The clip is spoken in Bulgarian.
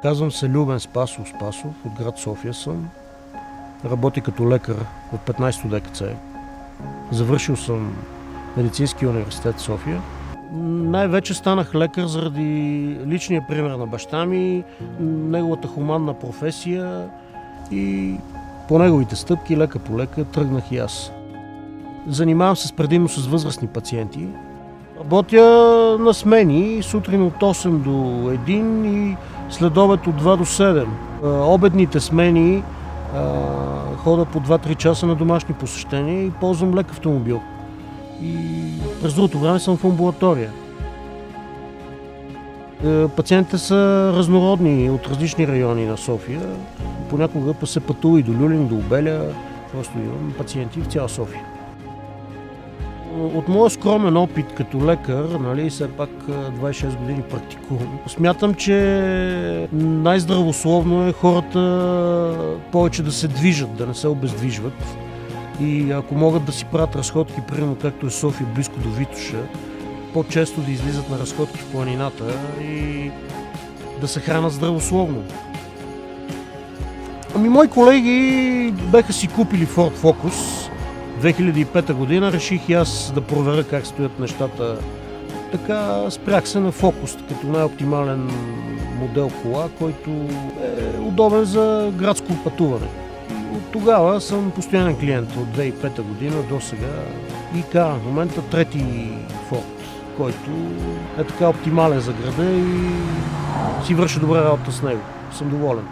Казвам се Любен Спасов Спасов, от град София съм. Работя като лекар от 15-то ДКЦ. Завършил съм Медицинския университет в София. Най-вече станах лекар заради личния пример на баща ми, неговата хуманна професия и по неговите стъпки, лека по лека, тръгнах и аз. Занимавам се предимно с възрастни пациенти. Работя на смени, сутрин от 8 до 1 и следобед от 2 до 7. Обедните смени хода по 2-3 часа на домашни посещения и ползвам лек автомобил. И през другото време съм в амбулатория. Пациентите са разнородни от различни райони на София. Понякога се пътува и до Люлин, до Обеля. Просто имам пациенти в цяла София. От моя скромен опит като лекар, все пак 26 години практикувам, смятам, че най-здравословно е хората повече да се движат, да не се обездвижват. И ако могат да си правят разходки, примерно както е София, близко до Витоша, по-често да излизат на разходки в планината и да се хранят здравословно. Мои колеги беха си купили Ford Focus 2005 година, реших и аз да проверя как стоят нещата. Така спрях се на Focus, като най-оптимален модел кола, който е удобен за градско пътуване. От тогава съм постоянен клиент от 2005 година до сега и карам в момента трети Ford, който е така оптимален за града и си върши добра работа с него. Съм доволен.